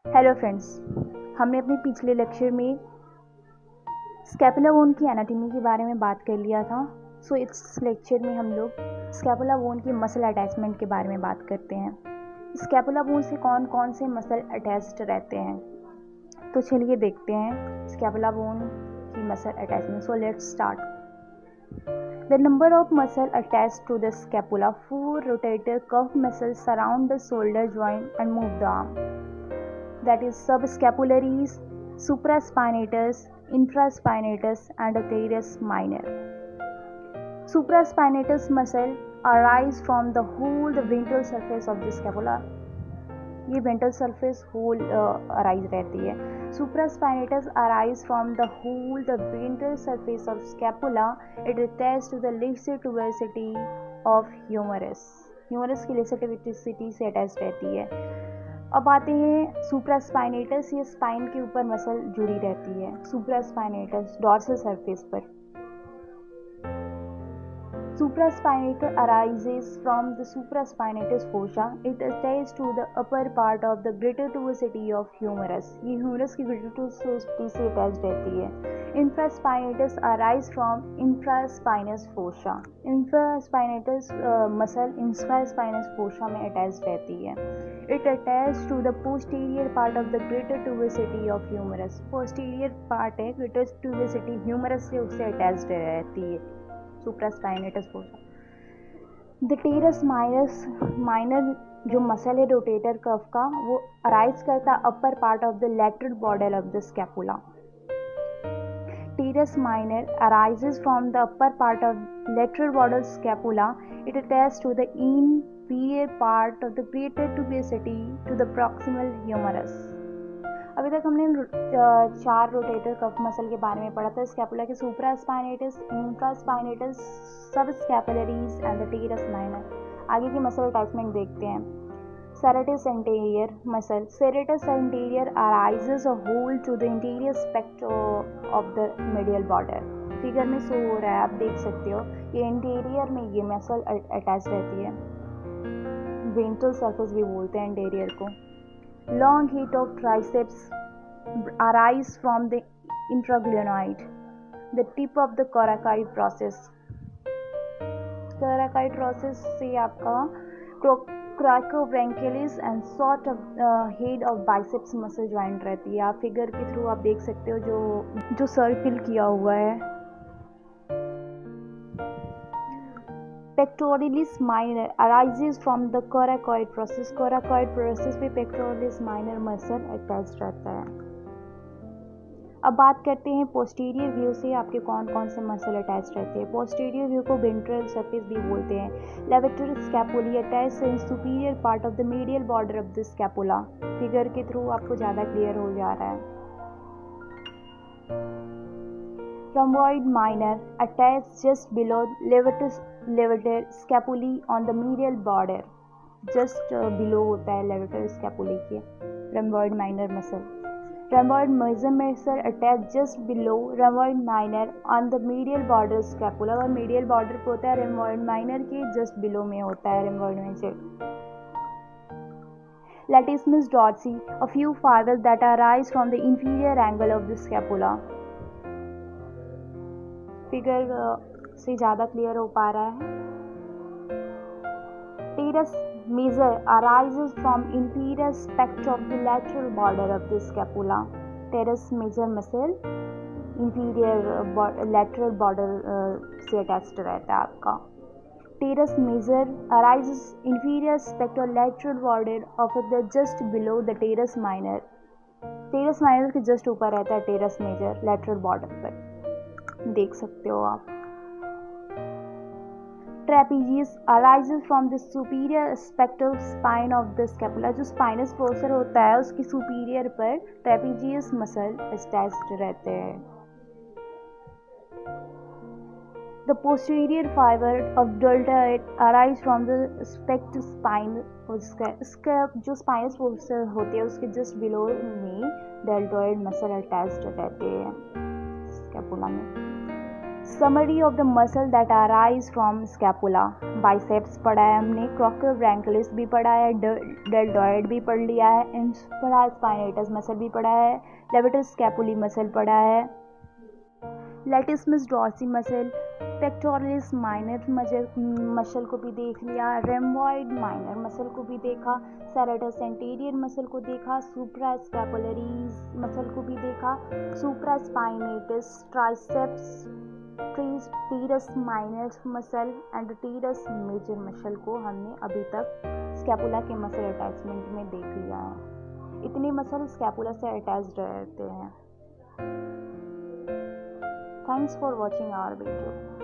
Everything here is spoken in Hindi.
हेलो फ्रेंड्स, हमने अपने पिछले लेक्चर में स्कैपुला बोन की एनाटॉमी के बारे में बात कर लिया था। सो इस लेक्चर में हम लोग स्कैपुला बोन के मसल अटैचमेंट के बारे में बात करते हैं। स्कैपुला बोन से कौन कौन से मसल अटैच्ड रहते हैं, तो चलिए देखते हैं स्कैपुला बोन की muscle attachment. So let's start. The number of muscles attached to the scapula, 4 rotator cuff muscles surround the shoulder joint and move the arm. That is subscapularis, supraspinatus, infraspinatus and teres minor. Supraspinatus muscle arise from the whole the ventral surface of the scapula. ये वेंट्रल सरफेस होल अराइज रहती है। Supraspinatus arise from the whole the ventral surface of scapula. It attach to the lift tuberosity of humerus. Humerus की लिफ्टिविटी से अटैच रहती है। अब आते हैं सुप्रास्पाइनेटस। ये स्पाइन के ऊपर मसल जुड़ी रहती है। सुप्रास्पाइनेटस डॉर्सल सरफेस पर। Supraspinatus arises from the supraspinatus fossa. It attaches to the upper part of the greater tuberosity of humerus. ये humerus की greater tuberosity से attached रहती है। Infraspinatus arise from infraspinous fossa. Infraspinatus muscle infraspinous fossa में attached रहती है। It attaches to the posterior part of the greater tuberosity of humerus. Posterior part है greater tuberosity humerus से उससे attached रहती है। Supraspinatus fossa. The teres minor जो मसल है रोटेटर कफ का, वो अराइज करता upper part of the lateral border of the scapula. Teres minor arises from the upper part of lateral border scapula. It attach to the inferior part of the greater tuberosity to the proximal humerus. अभी तक हमने 4 रोटेटर कफ मसल के बारे में पढ़ा था। स्कैपुला के supraspinatus, infraspinatus, subscapularis and the teres minor. आगे की मसल अटैचमेंट देखते हैं। Serratus anterior muscle. Serratus anterior arises a whole to the interior spectrum of the medial border. Figure में शो हो रहा है, आप देख सकते हो। ये इंटीरियर में ये मसल अटैच रहती है। वेंट्रल सरफेस भी बोलते हैं इंटीरियर को। Long heat of triceps arise from the intraglenoid, the tip of the coracoid process. Coracoid process से आपका cracobranchialis and sort of head of biceps muscle joint रहती है। आप फिगर के थ्रू आप देख सकते हो जो सर्किल किया हुआ है। Pectoralis minor arises from the coracoid process. Coracoid process में pectoralis minor muscle attached रहता है। अब बात करते हैं पोस्टीरियर व्यू से आपके कौन कौन से मसल अटैच रहते हैं। पोस्टीरियर व्यू को वेंट्रल सरफेस भी बोलते हैं। Levator स्कैपुली attach in superior part of the medial border of the scapula. Figure के थ्रू आपको ज़्यादा क्लियर हो जा रहा है। Rhomboid minor attached just below levator scapulae on the medial border. Just below होता है levator scapulae के rhomboid minor muscle. Rhomboid major muscle attached just below rhomboid minor on the medial border scapula. और medial border पे होता है rhomboid minor के just below में होता है rhomboid major. Latissimus dorsi, a few fibers that arise from the inferior angle of the scapula. Figure से ज़्यादा क्लियर हो पा रहा है। Teres major arises from inferior aspect of the lateral border of the scapula. Teres major muscle inferior lateral border से अटैच्ड रहता है आपका। Teres major arises inferior aspect of lateral border of the just below the teres minor. Teres minor के जस्ट ऊपर रहता है टेरस मेजर लैटरल बॉर्डर पर, देख सकते हो आप। Trapezius arises from the superior spectacled spine of the scapula. जो स्पाइनस प्रोसेस होता है उसकी सुपीरियर पर ट्रेपीजियस मसल अटैच्ड रहते हैं। The posterior fiber of deltoid arise from the aspect spine. उसका जो स्पाइनस प्रोसेस होती है उसके जस्ट बिलो में डेल्टॉइड मसल अटैच्ड रहते हैं स्कैपुला में। Summary of the muscle that arise from scapula, biceps पढ़ा है हमने, कोक्सियोब्रैंकियलिस भी पढ़ा है, डेल्टॉइड भी पढ़ लिया है, पढ़ा है, स्पाइनेटस मसल भी पढ़ा है, लेवेटर स्कैपुली मसल पढ़ा है, latissimus dorsi muscle, pectoralis minor muscle को भी देख लिया, रेम्बॉइड माइनर मसल को भी देखा, सेरेटस एंटीरियर मसल को देखा, सुप्रा स्कैपुलरीज मसल को भी देखा, supraspinatus, triceps, teres minor muscle and teres major muscle को हमने अभी तक स्कैपुला के मसल अटैचमेंट में देख लिया है। इतने मसल स्कैपुला से अटैच्ड रहते हैं। Thanks for watching our video.